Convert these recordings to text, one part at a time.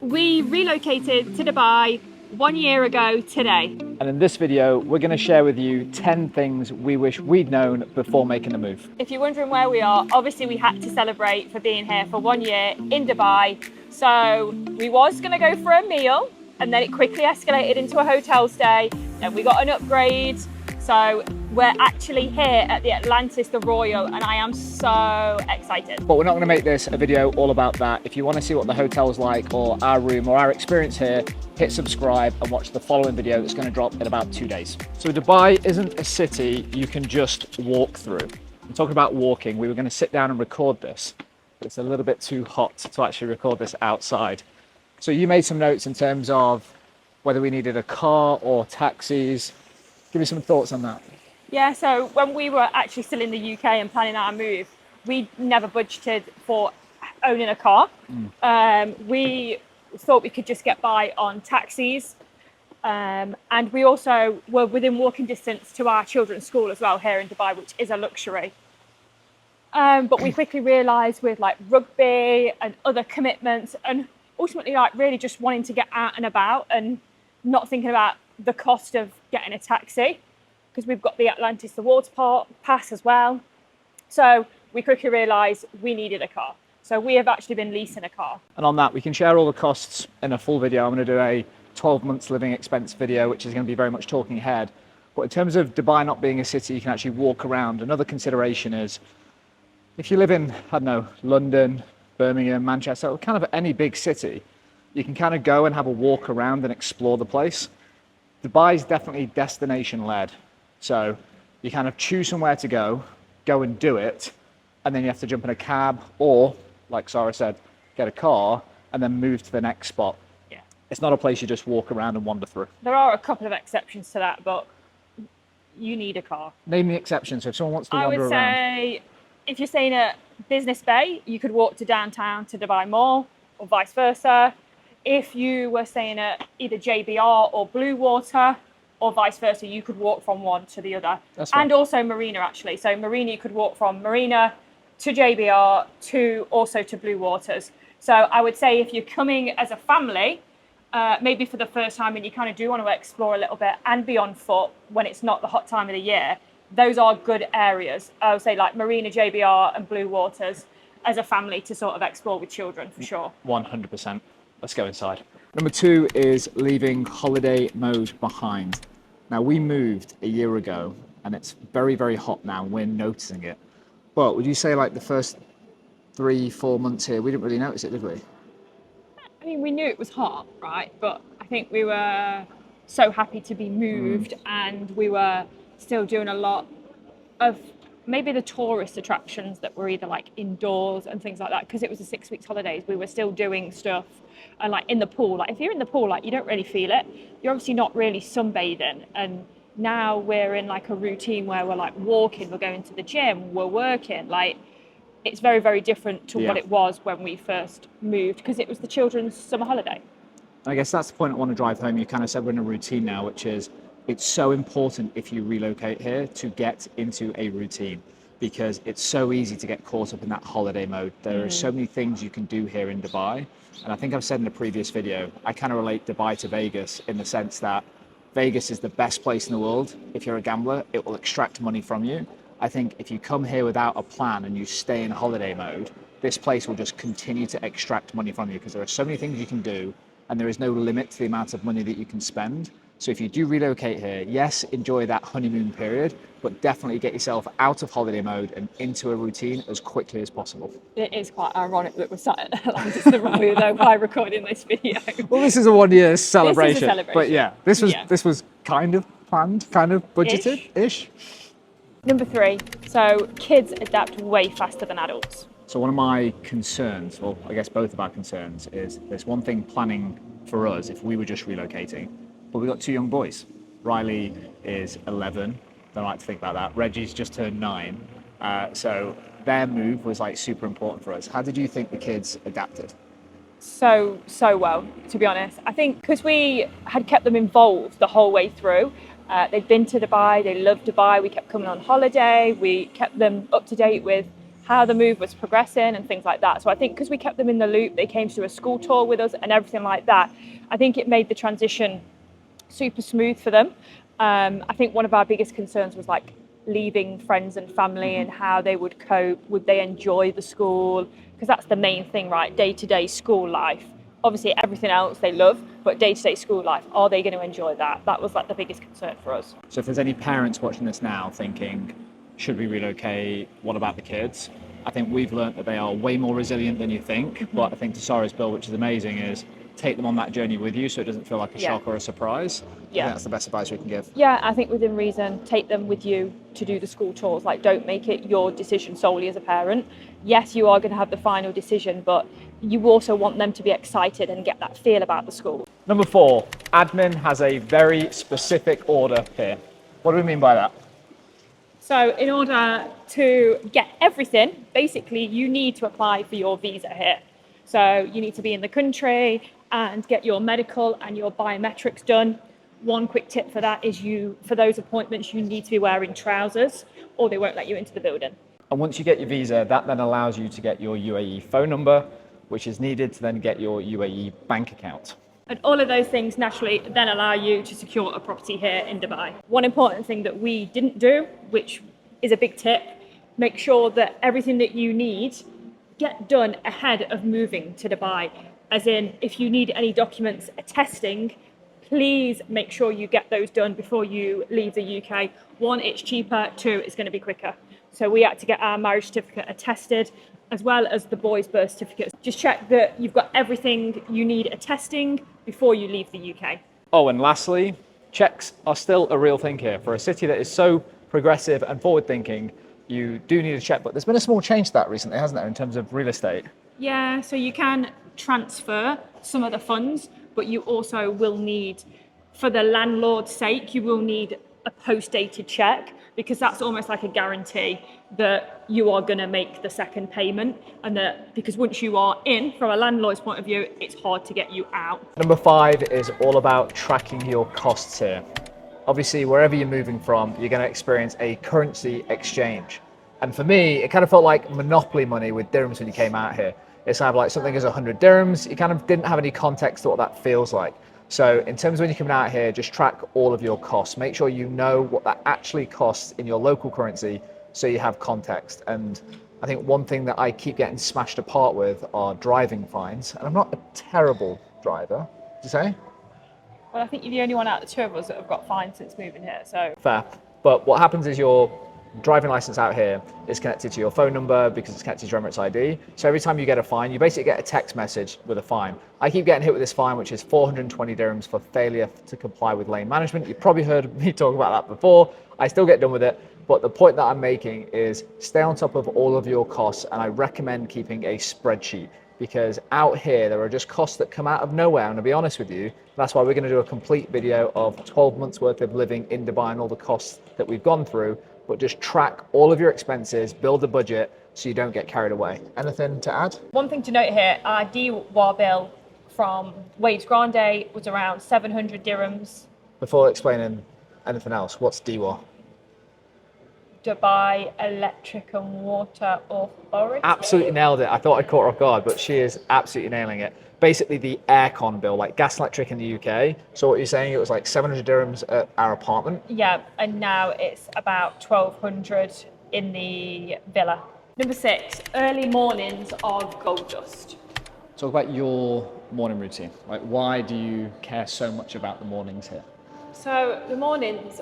We relocated to Dubai 1 year ago today. And in this video, we're going to share with you 10 things we wish we'd known before making the move. If you're wondering where we are, obviously we had to celebrate for being here for 1 year in Dubai. So we was going to go for a meal and then it quickly escalated into a hotel stay. Then we got an upgrade. So we're actually here at the Atlantis, the Royal, and I am so excited. But we're not going to make this a video all about that. If you want to see what the hotel's like or our room or our experience here, hit subscribe and watch the following video that's going to drop in about 2 days. So Dubai isn't a city you can just walk through. I'm talking about walking. We were going to sit down and record this, but it's a little bit too hot to actually record this outside. So you made some notes in terms of whether we needed a car or taxis. Give me some thoughts on that. Yeah, so when we were actually still in the UK and planning our move, we never budgeted for owning a car. We thought we could just get by on taxis. And we also were within walking distance to our children's school as well here in Dubai, which is a luxury. But we quickly realised with like rugby and other commitments and ultimately like really just wanting to get out and about and not thinking about the cost of getting a taxi, because we've got the Atlantis, the water park pass as well. So we quickly realised we needed a car. So we have actually been leasing a car. And on that, we can share all the costs in a full video. I'm going to do a 12 months living expense video, which is going to be very much talking ahead. But in terms of Dubai not being a city you can actually walk around, another consideration is if you live in, I don't know, London, Birmingham, Manchester, or kind of any big city, you can kind of go and have a walk around and explore the place. Dubai is definitely destination led. So you kind of choose somewhere to go and do it, and then you have to jump in a cab or, like Sarah said, get a car and then move to the next spot. Yeah. It's not a place you just walk around and wander through. There are a couple of exceptions to that, but you need a car. Name the exceptions. So if someone wants to wander around. I would say if you're staying at Business Bay, you could walk to downtown to Dubai Mall or vice versa. If you were staying at either JBR or Blue Water or vice versa, you could walk from one to the other. And also Marina, actually. So Marina, you could walk from Marina to JBR to also to Blue Waters. So I would say if you're coming as a family, maybe for the first time and you kind of do want to explore a little bit and be on foot when it's not the hot time of the year, those are good areas. I would say like Marina, JBR and Blue Waters as a family to sort of explore with children for sure. 100%. Let's go inside. Number 2 is leaving holiday mode behind. Now we moved a year ago and it's very, very hot now. We're noticing it. But would you say like the first 3-4 months here, we didn't really notice it, did we? I mean, we knew it was hot, right? But I think we were so happy to be moved and we were still doing a lot of maybe the tourist attractions that were either like indoors and things like that, because it was a 6 weeks holidays. We were still doing stuff and like in the pool, like if you're in the pool, like you don't really feel it. You're obviously not really sunbathing. And now we're in like a routine where we're like walking, we're going to the gym, we're working. Like it's very, very different to what it was when we first moved, because it was the children's summer holiday. I guess that's the point I want to drive home. You kind of said we're in a routine now, which is it's so important if you relocate here to get into a routine, because it's so easy to get caught up in that holiday mode. There are so many things you can do here in Dubai. And I think I've said in a previous video, I kind of relate Dubai to Vegas in the sense that Vegas is the best place in the world. If you're a gambler, it will extract money from you. I think if you come here without a plan and you stay in holiday mode, this place will just continue to extract money from you, because there are so many things you can do and there is no limit to the amount of money that you can spend. So if you do relocate here, yes, enjoy that honeymoon period, but definitely get yourself out of holiday mode and into a routine as quickly as possible. It is quite ironic that we're sat at Atlantis the Royal though by recording this video. Well, this is a 1 year celebration. This is a celebration. But yeah, this was kind of planned, kind of budgeted-ish. Number 3, so kids adapt way faster than adults. So one of my concerns, well, I guess both of our concerns, is there's one thing planning for us if we were just relocating, but we've got 2 young boys. Riley is 11, don't like to think about that. Reggie's just turned 9. So their move was like super important for us. How did you think the kids adapted? So well, to be honest. I think because we had kept them involved the whole way through. They'd been to Dubai, they loved Dubai, we kept coming on holiday, we kept them up to date with how the move was progressing and things like that. So I think because we kept them in the loop, they came to a school tour with us and everything like that, I think it made the transition super smooth for them. I think one of our biggest concerns was like leaving friends and family and how they would cope. Would they enjoy the school? Because that's the main thing, right? Day-to-day school life. Obviously everything else they love, but day-to-day school life, are they going to enjoy that? That was like the biggest concern for us. So if there's any parents watching this now thinking, should we relocate? What about the kids? I think we've learned that they are way more resilient than you think. But I think to Sarah's bill, which is amazing, is take them on that journey with you so it doesn't feel like a shock or a surprise. I think that's the best advice we can give. Yeah, I think within reason, take them with you to do the school tours. Like, don't make it your decision solely as a parent. Yes, you are going to have the final decision, but you also want them to be excited and get that feel about the school. Number 4, admin has a very specific order here. What do we mean by that? So in order to get everything, basically you need to apply for your visa here. So you need to be in the country and get your medical and your biometrics done. One quick tip for that is for those appointments, you need to be wearing trousers or they won't let you into the building. And once you get your visa, that then allows you to get your UAE phone number, which is needed to then get your UAE bank account. And all of those things naturally then allow you to secure a property here in Dubai. One important thing that we didn't do, which is a big tip, make sure that everything that you need get done ahead of moving to Dubai. As in, if you need any documents attesting, please make sure you get those done before you leave the UK. 1, it's cheaper. 2, it's going to be quicker. So we had to get our marriage certificate attested, as well as the boys' birth certificates. Just check that you've got everything you need attesting before you leave the UK. Oh, and lastly, checks are still a real thing here. For a city that is so progressive and forward-thinking, you do need a check. But there's been a small change to that recently, hasn't there, in terms of real estate? Yeah, so you can transfer some of the funds, but you also will need, for the landlord's sake, you will need a post-dated check, because that's almost like a guarantee that you are going to make the second payment, and that because once you are in, from a landlord's point of view, it's hard to get you out. Number 5 is all about tracking your costs here. Obviously, wherever you're moving from, you're going to experience a currency exchange. And for me, it kind of felt like monopoly money with dirhams when you came out here. It's kind of like something is 100 dirhams. You kind of didn't have any context to what that feels like. So in terms of when you're coming out here, just track all of your costs. Make sure you know what that actually costs in your local currency so you have context. And I think one thing that I keep getting smashed apart with are driving fines. And I'm not a terrible driver, did you say? Well, I think you're the only one out of the 2 of us that have got fined since moving here, so. Fair. But what happens is your driving license out here is connected to your phone number because it's connected to your Emirates ID. So every time you get a fine, you basically get a text message with a fine. I keep getting hit with this fine, which is 420 dirhams for failure to comply with lane management. You've probably heard me talk about that before. I still get done with it. But the point that I'm making is stay on top of all of your costs. And I recommend keeping a spreadsheet, because out here, there are just costs that come out of nowhere. I'm going to be honest with you. That's why we're going to do a complete video of 12 months worth of living in Dubai and all the costs that we've gone through. But just track all of your expenses, build a budget so you don't get carried away. Anything to add? One thing to note here, our DWAR bill from Waves Grande was around 700 dirhams. Before explaining anything else, what's DWAR? Dubai Electric and Water Authority. Absolutely nailed it. I thought I caught her off guard, but she is absolutely nailing it. Basically the aircon bill, like gas and electric in the UK. So what you're saying, it was like 700 dirhams at our apartment? Yeah, and now it's about 1200 in the villa. Number 6, early mornings of gold dust. Talk about your morning routine. Like, why do you care so much about the mornings here? So the mornings,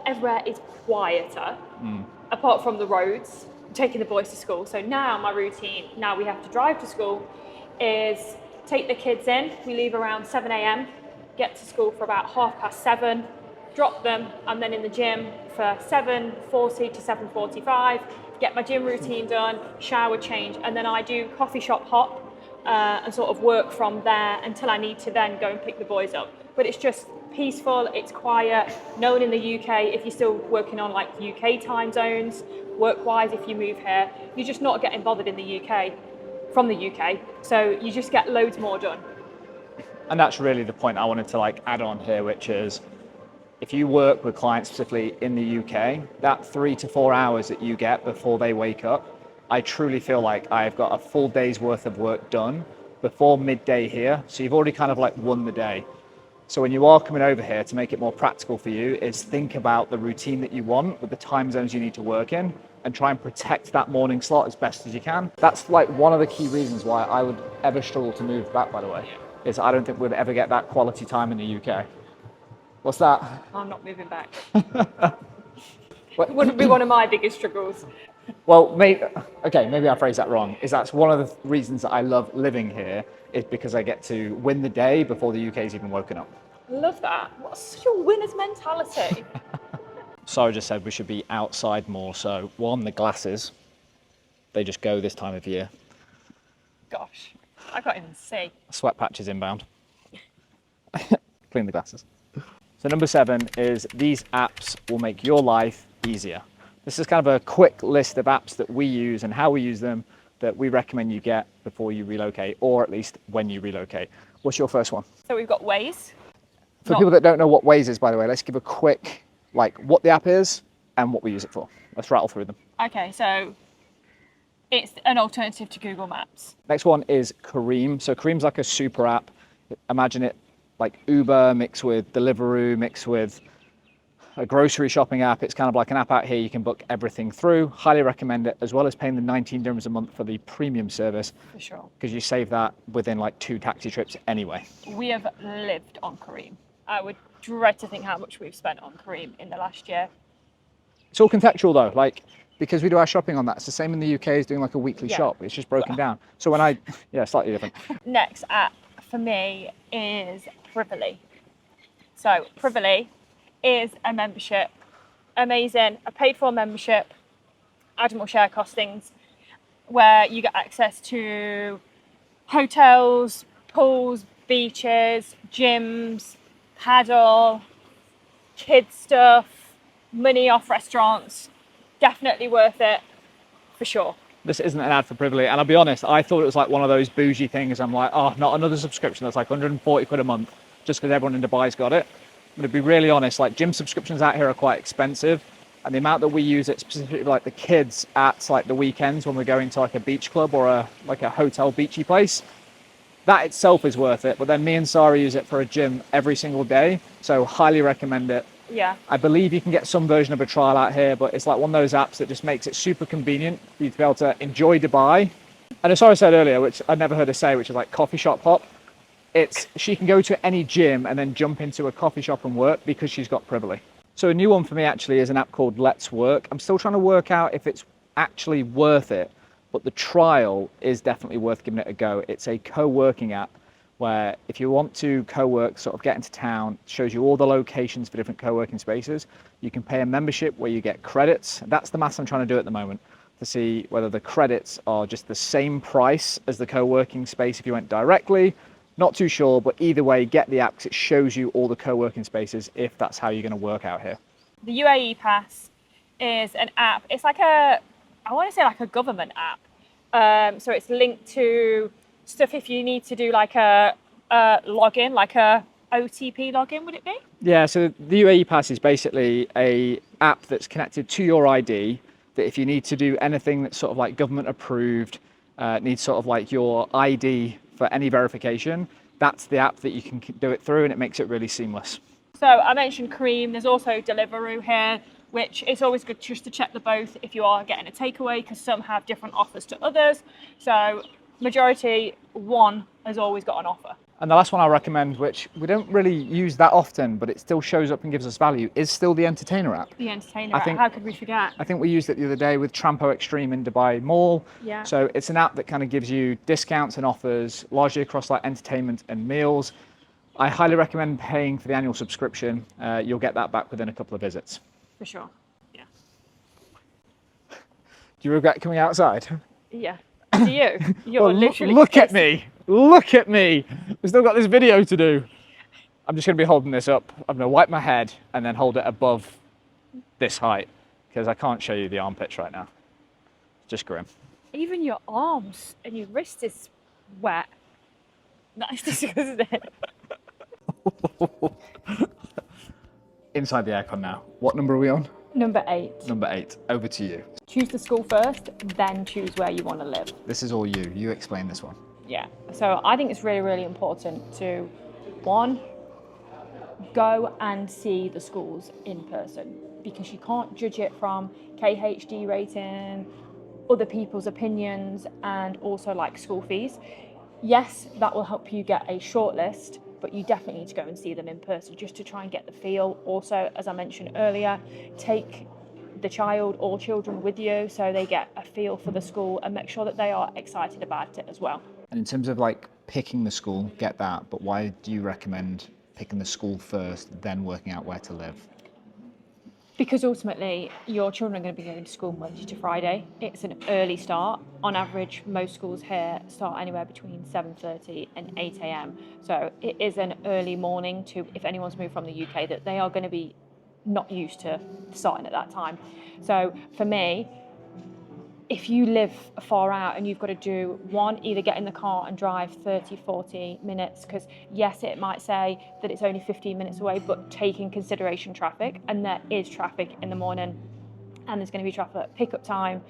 everywhere is quieter, apart from the roads, taking the boys to school. So now my routine, now we have to drive to school, is take the kids in. We leave around 7 a.m, get to school for about 7:30, drop them. I'm then in the gym for 7:40 to 7:45, get my gym routine done, shower, change, and then I do coffee shop hop and sort of work from there until I need to then go and pick the boys up. But it's just peaceful, it's quiet. No one in the UK, if you're still working on like UK time zones, work-wise, if you move here, you're just not getting bothered in the UK, from the UK. So you just get loads more done. And that's really the point I wanted to like add on here, which is if you work with clients specifically in the UK, that 3 to 4 hours that you get before they wake up I truly feel like I've got a full day's worth of work done before midday here. So you've already kind of like won the day. So when you are coming over here, to make it more practical for you, is think about the routine that you want with the time zones you need to work in and try and protect that morning slot as best as you can. That's like one of the key reasons why I would ever struggle to move back, by the way, is I don't think we'd ever get that quality time in the UK. What's that? I'm not moving back. It wouldn't be one of my biggest struggles. Well, maybe I phrased that wrong. That's one of the reasons that I love living here, is because I get to win the day before the UK's even woken up. I love that. What's such a winner's mentality? Sarah just said we should be outside more. So one, the glasses, they just go this time of year. Gosh, I can't even see. Sweat patches inbound. Clean the glasses. So number 7 is these apps will make your life easier. This is kind of a quick list of apps that we use and how we use them that we recommend you get before you relocate, or at least when you relocate. What's your first one? So we've got Waze. For people that don't know what Waze is, by the way, let's give a quick, like, what the app is and what we use it for. Let's rattle through them. Okay, so it's an alternative to Google Maps. Next one is Careem. So Careem's like a super app. Imagine it like Uber mixed with Deliveroo, mixed with a grocery shopping app. It's kind of like an app out here you can book everything through. Highly recommend it, as well as paying the 19 dirhams a month for the premium service. For sure. Because you save that within like 2 taxi trips anyway. We have lived on Careem. I would dread to think how much we've spent on Careem in the last year. It's all contextual though, like, because we do our shopping on that. It's the same in the UK as doing like a weekly shop. It's just broken down. So when slightly different. Next app for me is Privily. So Privily is a membership. Amazing. A paid for membership. Adam will share costings where you get access to hotels, pools, beaches, gyms, paddle, kids stuff, money off restaurants. Definitely worth it, for sure. This isn't an ad for Privily, and I'll be honest, I thought it was like one of those bougie things. I'm like, oh, not another subscription that's like 140 quid a month just because everyone in Dubai's got it. I'm going to be really honest, like gym subscriptions out here are quite expensive, and the amount that we use it specifically like the kids at like the weekends when we're going to like a beach club or a hotel beachy place, that itself is worth it. But then me and Sarah use it for a gym every single day, so highly recommend it. Yeah. I believe you can get some version of a trial out here, but it's like one of those apps that just makes it super convenient for you to be able to enjoy Dubai. And as Sarah said earlier, which I never heard her say, which is like coffee shop hop, she can go to any gym and then jump into a coffee shop and work because she's got Privily. So a new one for me actually is an app called Let's Work. I'm still trying to work out if it's actually worth it, but the trial is definitely worth giving it a go. It's a co-working app where if you want to co-work, sort of get into town, it shows you all the locations for different co-working spaces. You can pay a membership where you get credits. That's the maths I'm trying to do at the moment, to see whether the credits are just the same price as the co-working space if you went directly. Not too sure, but either way, get the app because it shows you all the co-working spaces if that's how you're going to work out here. The UAE Pass is an app. It's like I want to say like a government app. So it's linked to stuff if you need to do like a login, like a OTP login, would it be? Yeah, so the UAE Pass is basically a app that's connected to your ID, that if you need to do anything that's sort of like government approved, needs sort of like your ID for any verification, that's the app that you can do it through, and it makes it really seamless. So I mentioned Careem, there's also Deliveroo here, which is always good just to check the both if you are getting a takeaway, because some have different offers to others. So majority, one has always got an offer. And the last one I recommend, which we don't really use that often, but it still shows up and gives us value, is still the Entertainer app. The Entertainer app, how could we forget? I think we used it the other day with Trampo Extreme in Dubai Mall. Yeah. So it's an app that kind of gives you discounts and offers largely across like entertainment and meals. I highly recommend paying for the annual subscription. You'll get that back within a couple of visits. For sure, yeah. Do you regret coming outside? Yeah. Do you? You're literally look at me. Look at me. We've still got this video to do. I'm just going to be holding this up. I'm going to wipe my head and then hold it above this height because I can't show you the armpits right now. It's just grim. Even your arms and your wrist is wet. That's disgusting. Inside the aircon now. What number are we on? Number 8. Number 8, over to you. Choose the school first, then choose where you want to live. This is all you. You explain this one. Yeah. So I think it's really, really important to, one, go and see the schools in person, because you can't judge it from KHD rating, other people's opinions, and also like school fees. Yes, that will help you get a short list, but you definitely need to go and see them in person just to try and get the feel. Also, as I mentioned earlier, take the child or children with you so they get a feel for the school, and make sure that they are excited about it as well. And in terms of like picking the school, get that, but why do you recommend picking the school first, then working out where to live? Because ultimately, your children are going to be going to school Monday to Friday. It's an early start. On average, most schools here start anywhere between 7:30 and 8 a.m. So it is an early morning to, if anyone's moved from the UK, that they are going to be not used to starting at that time. So for me, if you live far out and you've got to do one, either get in the car and drive 30, 40 minutes, because yes, it might say that it's only 15 minutes away, but take in consideration traffic, and there is traffic in the morning and there's going to be traffic at pickup time.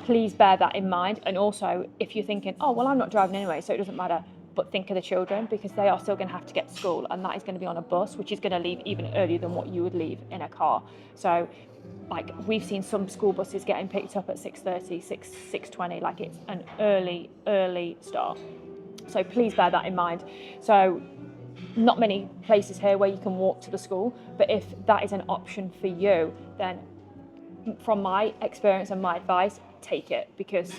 Please bear that in mind. And also, if you're thinking, oh, well, I'm not driving anyway, so it doesn't matter, but think of the children, because they are still going to have to get to school, and that is going to be on a bus, which is going to leave even earlier than what you would leave in a car. So like, we've seen some school buses getting picked up at 6:30, 6:20, like it's an early start. So please bear that in mind. So not many places here where you can walk to the school, but if that is an option for you, then from my experience and my advice, take it, because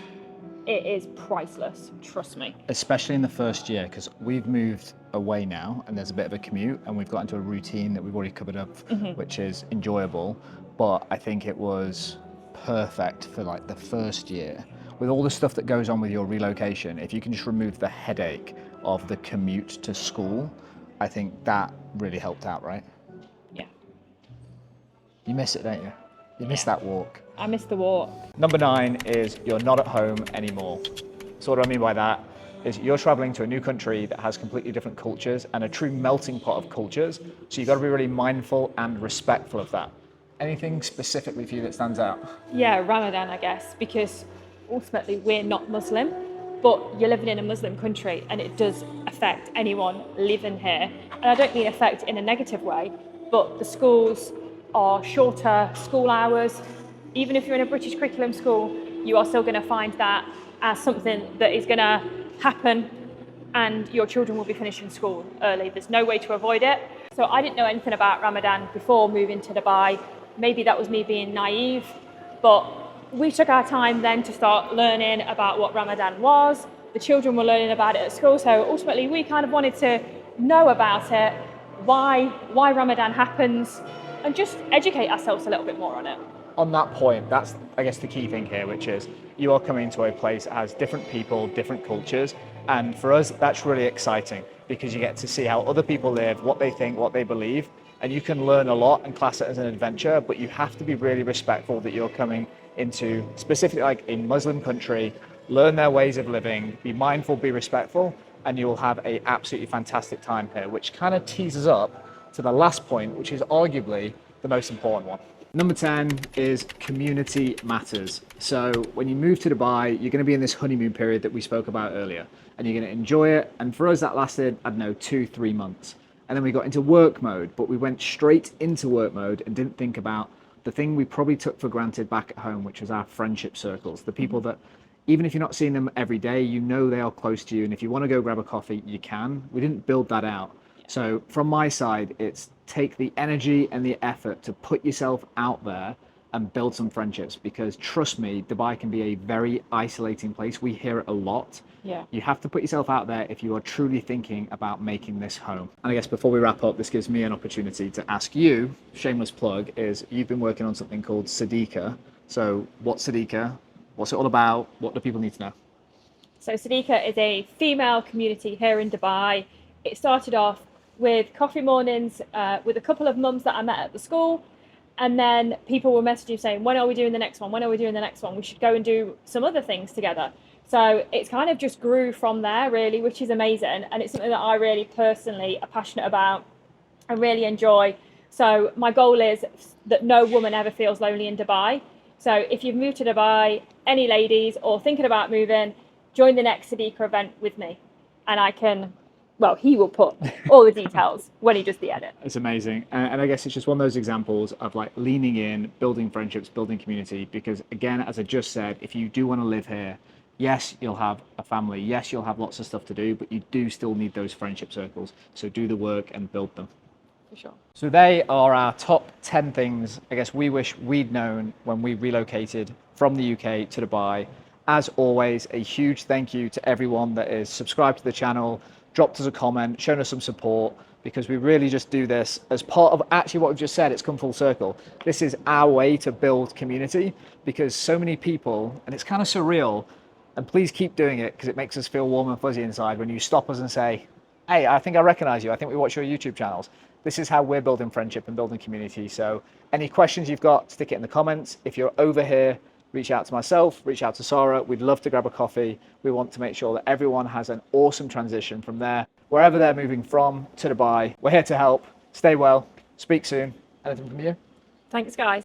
it is priceless, trust me. Especially in the first year, because we've moved away now and there's a bit of a commute, and we've got into a routine that we've already covered up, which is enjoyable. But I think it was perfect for like the first year. With all the stuff that goes on with your relocation, if you can just remove the headache of the commute to school, I think that really helped out, right? Yeah. You miss it, don't you? You miss that walk. I miss the walk. Number 9 is you're not at home anymore. So what do I mean by that? Is you're traveling to a new country that has completely different cultures and a true melting pot of cultures. So you've got to be really mindful and respectful of that. Anything specifically for you that stands out? Yeah, Ramadan, I guess, because ultimately we're not Muslim, but you're living in a Muslim country, and it does affect anyone living here. And I don't mean affect in a negative way, but the schools are shorter school hours. Even if you're in a British curriculum school, you are still going to find that as something that is going to happen, and your children will be finishing school early. There's no way to avoid it. So I didn't know anything about Ramadan before moving to Dubai. Maybe that was me being naive, but we took our time then to start learning about what Ramadan was. The children were learning about it at school, so ultimately we kind of wanted to know about it, why Ramadan happens, and just educate ourselves a little bit more on it. On that point, that's, I guess, the key thing here, which is you are coming to a place that has different people, different cultures. And for us, that's really exciting, because you get to see how other people live, what they think, what they believe. And you can learn a lot and class it as an adventure, but you have to be really respectful that you're coming into specifically like a Muslim country, learn their ways of living, be mindful, be respectful, and you'll have an absolutely fantastic time here, which kind of teases up to the last point, which is arguably the most important one. Number 10 is community matters. So when you move to Dubai, you're going to be in this honeymoon period that we spoke about earlier, and you're going to enjoy it. And for us, that lasted, I don't know, 2-3 months. And then we got into work mode, but we went straight into work mode and didn't think about the thing we probably took for granted back at home, which was our friendship circles, the people that, even if you're not seeing them every day, you know they are close to you. And if you want to go grab a coffee, you can. We didn't build that out. So from my side, it's take the energy and the effort to put yourself out there and build some friendships, because trust me, Dubai can be a very isolating place. We hear it a lot. Yeah. You have to put yourself out there if you are truly thinking about making this home. And I guess before we wrap up, this gives me an opportunity to ask you, shameless plug, is you've been working on something called Sadiqa. So what's Sadiqa? What's it all about? What do people need to know? So Sadiqa is a female community here in Dubai. It started off with coffee mornings with a couple of mums that I met at the school. And then people were messaging saying, when are we doing the next one? When are we doing the next one? We should go and do some other things together. So it's kind of just grew from there, really, which is amazing. And it's something that I really personally are passionate about. I really enjoy So my goal is that no woman ever feels lonely in Dubai. So if you've moved to Dubai, any ladies or thinking about moving, join the next Sadiqa event with me, and I can, well, he will put all the details when he does the edit. It's amazing. And I guess it's just one of those examples of like leaning in, building friendships, building community. Because again, as I just said, if you do want to live here, yes, you'll have a family. Yes, you'll have lots of stuff to do, but you do still need those friendship circles. So do the work and build them. For sure. So they are our top 10 things I guess we wish we'd known when we relocated from the UK to Dubai. As always, a huge thank you to everyone that is subscribed to the channel, dropped us a comment, shown us some support, because we really just do this as part of actually what we've just said. It's come full circle. This is our way to build community, because so many people, and it's kind of surreal, and please keep doing it because it makes us feel warm and fuzzy inside when you stop us and say, hey, I think I recognize you. I think we watch your YouTube channels. This is how we're building friendship and building community. So any questions you've got, stick it in the comments. If you're over here, reach out to myself, reach out to Sarah. We'd love to grab a coffee. We want to make sure that everyone has an awesome transition from there, wherever they're moving from, to Dubai. We're here to help. Stay well. Speak soon. Anything from you? Thanks, guys.